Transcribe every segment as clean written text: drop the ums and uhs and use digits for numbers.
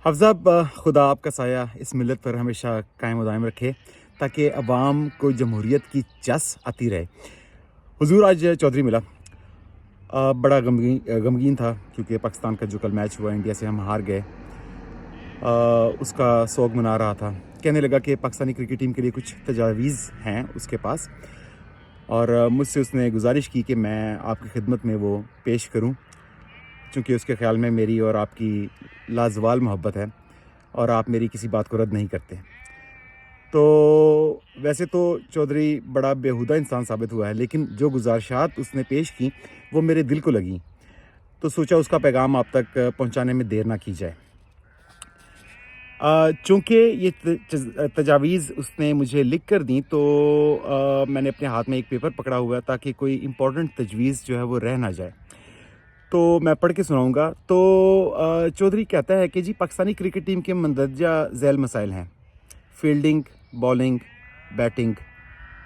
حفظہ خدا آپ کا سایہ اس ملت پر ہمیشہ قائم و دائم رکھے تاکہ عوام کو جمہوریت کی چس آتی رہے۔ حضور آج چودھری ملا، بڑا غمگین تھا کیونکہ پاکستان کا جو کل میچ ہوا انڈیا سے ہم ہار گئے، اس کا سوگ منا رہا تھا۔ کہنے لگا کہ پاکستانی کرکٹ ٹیم کے لیے کچھ تجاویز ہیں اس کے پاس، اور مجھ سے اس نے گزارش کی کہ میں آپ کی خدمت میں وہ پیش کروں، چونکہ اس کے خیال میں میری اور آپ کی لازوال محبت ہے اور آپ میری کسی بات کو رد نہیں کرتے۔ تو ویسے تو چودھری بڑا بیہودہ انسان ثابت ہوا ہے، لیکن جو گزارشات اس نے پیش کی وہ میرے دل کو لگیں، تو سوچا اس کا پیغام آپ تک پہنچانے میں دیر نہ کی جائے۔ چونکہ یہ تجاویز اس نے مجھے لکھ کر دیں تو میں نے اپنے ہاتھ میں ایک پیپر پکڑا ہوا ہے تاکہ کوئی امپورٹنٹ تجویز جو ہے وہ رہ نہ جائے، تو میں پڑھ کے سناؤں گا۔ تو چودھری کہتا ہے کہ جی پاکستانی کرکٹ ٹیم کے مندرجہ ذیل مسائل ہیں: فیلڈنگ، بالنگ، بیٹنگ،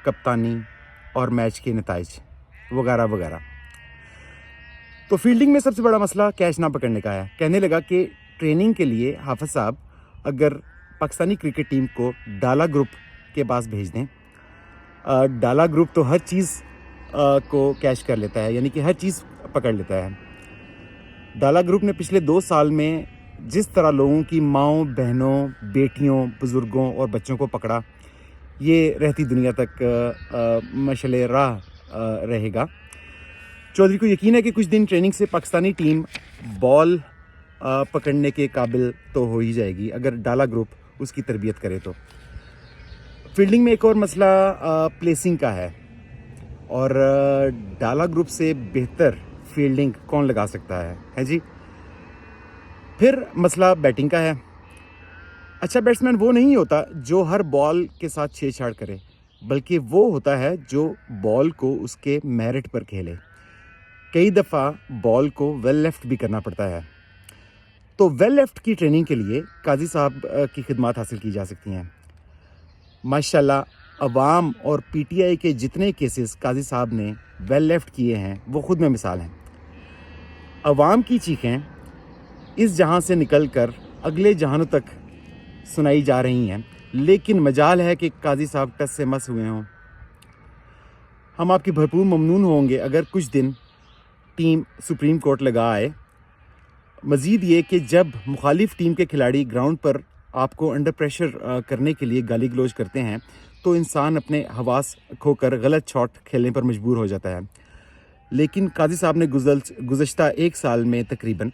کپتانی اور میچ کے نتائج وغیرہ وغیرہ۔ تو فیلڈنگ میں سب سے بڑا مسئلہ کیچ نہ پکڑنے کا ہے۔ کہنے لگا کہ ٹریننگ کے لیے حافظ صاحب اگر پاکستانی کرکٹ ٹیم کو ڈالا گروپ کے پاس بھیج دیں، ڈالا گروپ تو ہر چیز کو کیچ کر لیتا ہے، یعنی کہ ہر چیز پکڑ لیتا ہے۔ ڈالا گروپ نے پچھلے 2 سال میں جس طرح لوگوں کی ماؤں، بہنوں، بیٹیوں، بزرگوں اور بچوں کو پکڑا، یہ رہتی دنیا تک مشعل راہ رہے گا۔ چودھری کو یقین ہے کہ کچھ دن ٹریننگ سے پاکستانی ٹیم بال پکڑنے کے قابل تو ہو ہی جائے گی اگر ڈالا گروپ اس کی تربیت کرے تو۔ فیلڈنگ میں ایک اور مسئلہ پلیسنگ کا ہے، اور ڈالا گروپ سے بہتر فیلڈنگ کون لگا سکتا ہے جی۔ پھر مسئلہ بیٹنگ کا ہے۔ اچھا بیٹسمین وہ نہیں ہوتا جو ہر بال کے ساتھ چھیڑ چھاڑ کرے، بلکہ وہ ہوتا ہے جو بال کو اس کے میرٹ پر کھیلے۔ کئی دفعہ بال کو ویل لیفٹ بھی کرنا پڑتا ہے، تو ویل لیفٹ کی ٹریننگ کے لیے قاضی صاحب کی خدمات حاصل کی جا سکتی ہیں۔ ماشاءاللہ عوام اور پی ٹی آئی کے جتنے کیسز قاضی صاحب نے ویل لیفٹ کیے ہیں وہ خود میں مثال ہیں۔ عوام کی چیخیں اس جہاں سے نکل کر اگلے جہانوں تک سنائی جا رہی ہیں، لیکن مجال ہے کہ قاضی صاحب ٹس سے مس ہوئے ہوں۔ ہم آپ کی بھرپور ممنون ہوں گے اگر کچھ دن ٹیم سپریم کورٹ لگا آئے۔ مزید یہ کہ جب مخالف ٹیم کے کھلاڑی گراؤنڈ پر آپ کو انڈر پریشر کرنے کے لیے گالی گلوچ کرتے ہیں تو انسان اپنے حواس کھو کر غلط شاٹ کھیلنے پر مجبور ہو جاتا ہے، لیکن قاضی صاحب نے گزشتہ 1 سال میں تقریباً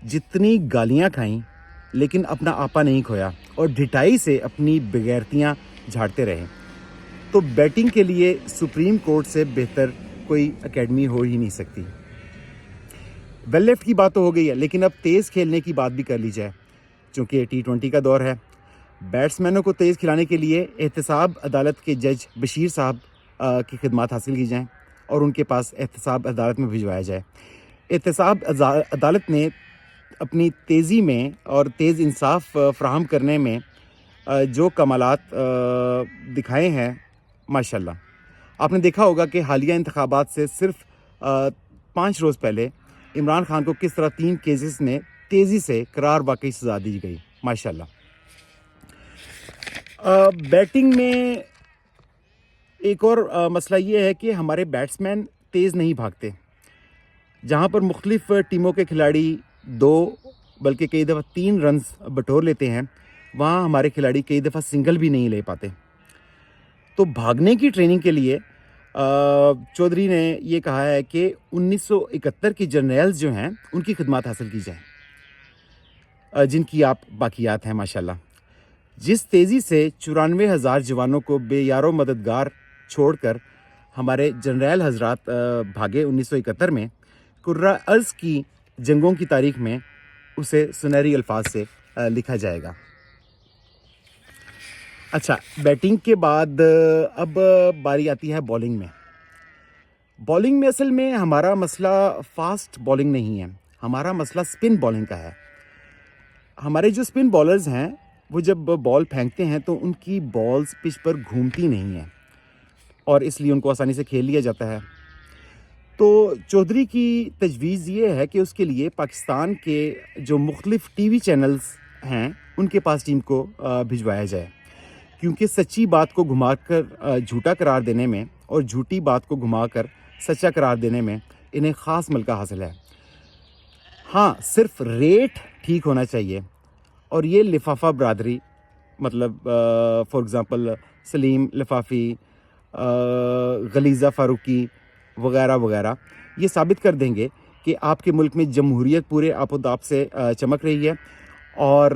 جتنی گالیاں کھائیں لیکن اپنا آپا نہیں کھویا اور ڈھٹائی سے اپنی بغیرتیاں جھاڑتے رہے۔ تو بیٹنگ کے لیے سپریم کورٹ سے بہتر کوئی اکیڈمی ہو ہی نہیں سکتی۔ ویل لیفٹ کی بات تو ہو گئی ہے، لیکن اب تیز کھیلنے کی بات بھی کر لی جائے، چونکہ T20 کا دور ہے۔ بیٹسمینوں کو تیز کھلانے کے لیے احتساب عدالت کے جج بشیر صاحب کی خدمات حاصل کی جائیں اور ان کے پاس احتساب عدالت میں بھجوایا جائے۔ احتساب عدالت نے اپنی تیزی میں اور تیز انصاف فراہم کرنے میں جو کمالات دکھائے ہیں، ماشاءاللہ۔ آپ نے دیکھا ہوگا کہ حالیہ انتخابات سے صرف 5 روز پہلے عمران خان کو کس طرح 3 کیسز میں تیزی سے قرار واقعی سزا دی گئی، ماشاءاللہ۔ بیٹنگ میں ایک اور مسئلہ یہ ہے کہ ہمارے بیٹسمین تیز نہیں بھاگتے۔ جہاں پر مختلف ٹیموں کے کھلاڑی 2 بلکہ کئی دفعہ 3 رنز بٹور لیتے ہیں، وہاں ہمارے کھلاڑی کئی دفعہ سنگل بھی نہیں لے پاتے۔ تو بھاگنے کی ٹریننگ کے لیے چودھری نے یہ کہا ہے کہ 1971 کی جرنیلز جو ہیں ان کی خدمات حاصل کی جائیں، جن کی آپ باقیات ہیں ماشاءاللہ۔ جس تیزی سے 94,000 جوانوں کو بے یار و مددگار چھوڑ کر ہمارے جنرل حضرات بھاگے 1971 میں، کرۂ ارض کی جنگوں کی تاریخ میں اسے سنہری الفاظ سے لکھا جائے گا۔ اچھا، بیٹنگ کے بعد اب باری آتی ہے بالنگ میں۔ بالنگ میں اصل میں ہمارا مسئلہ فاسٹ بالنگ نہیں ہے، ہمارا مسئلہ سپن بالنگ کا ہے۔ ہمارے جو سپن بالرز ہیں وہ جب بال پھینکتے ہیں تو ان کی بالز پچ پر گھومتی نہیں ہیں، اور اس لیے ان کو آسانی سے کھیل لیا جاتا ہے۔ تو چودھری کی تجویز یہ ہے کہ اس کے لیے پاکستان کے جو مختلف ٹی وی چینلز ہیں ان کے پاس ٹیم کو بھجوایا جائے، کیونکہ سچی بات کو گھما کر جھوٹا قرار دینے میں اور جھوٹی بات کو گھما کر سچا قرار دینے میں انہیں خاص ملکہ حاصل ہے۔ ہاں، صرف ریٹ ٹھیک ہونا چاہیے، اور یہ لفافہ برادری، مطلب فار ایگزامپل سلیم لفافی، غلیظہ فاروقی وغیرہ وغیرہ، یہ ثابت کر دیں گے کہ آپ کے ملک میں جمہوریت پورے آپ و داب سے چمک رہی ہے، اور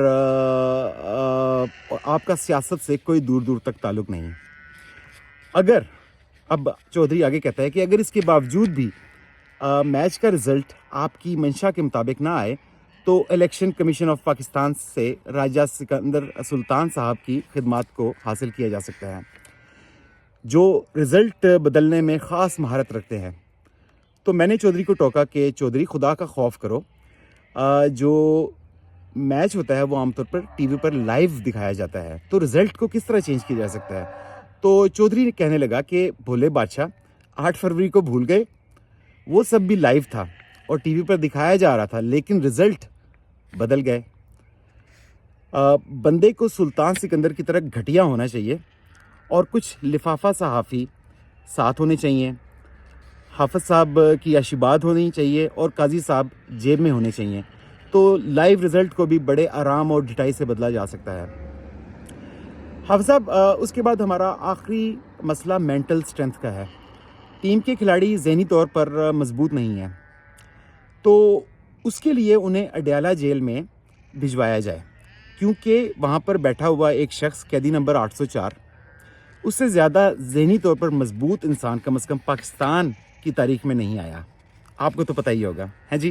آپ کا سیاست سے کوئی دور دور تک تعلق نہیں۔ اگر اب چودھری آگے کہتا ہے کہ اگر اس کے باوجود بھی میچ کا رزلٹ آپ کی منشا کے مطابق نہ آئے تو الیکشن کمیشن آف پاکستان سے راجہ سکندر سلطان صاحب کی خدمات کو حاصل کیا جا سکتا ہے، جو رزلٹ بدلنے میں خاص مہارت رکھتے ہیں۔ تو میں نے چودھری کو ٹوکا کہ چودھری، خدا کا خوف کرو، جو میچ ہوتا ہے وہ عام طور پر ٹی وی پر لائیو دکھایا جاتا ہے، تو رزلٹ کو کس طرح چینج کیا جا سکتا ہے؟ تو چودھری کہنے لگا کہ بھولے بادشاہ، 8 فروری کو بھول گئے، وہ سب بھی لائیو تھا اور ٹی وی پر دکھایا جا رہا تھا، لیکن رزلٹ بدل گئے۔ بندے کو سلطان سکندر کی طرح گھٹیا ہونا چاہیے، اور کچھ لفافہ صحافی ساتھ ہونے چاہیے، حافظ صاحب کی آشیباد ہونی چاہیے، اور قاضی صاحب جیب میں ہونے چاہیے، تو لائیو رزلٹ کو بھی بڑے آرام اور ڈٹائی سے بدلا جا سکتا ہے۔ حافظ صاحب، اس کے بعد ہمارا آخری مسئلہ مینٹل سٹرینتھ کا ہے۔ ٹیم کے کھلاڑی ذہنی طور پر مضبوط نہیں ہیں، تو اس کے لیے انہیں اڈیالہ جیل میں بھجوایا جائے، کیونکہ وہاں پر بیٹھا ہوا ایک شخص، قیدی نمبر 804، اس سے زیادہ ذہنی طور پر مضبوط انسان کم از کم پاکستان کی تاریخ میں نہیں آیا۔ آپ کو تو پتہ ہی ہوگا، ہے جی۔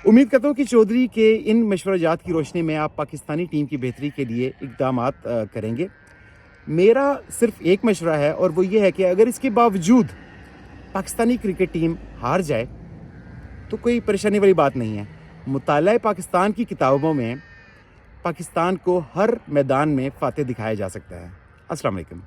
امید کرتا ہوں کہ چودھری کے ان مشورہ جات کی روشنی میں آپ پاکستانی ٹیم کی بہتری کے لیے اقدامات کریں گے۔ میرا صرف ایک مشورہ ہے، اور وہ یہ ہے کہ اگر اس کے باوجود پاکستانی کرکٹ ٹیم ہار جائے تو کوئی پریشانی والی بات نہیں ہے۔ مطالعہ پاکستان کی کتابوں میں پاکستان کو ہر میدان میں فاتح دکھایا جا سکتا ہے۔ السلام علیکم۔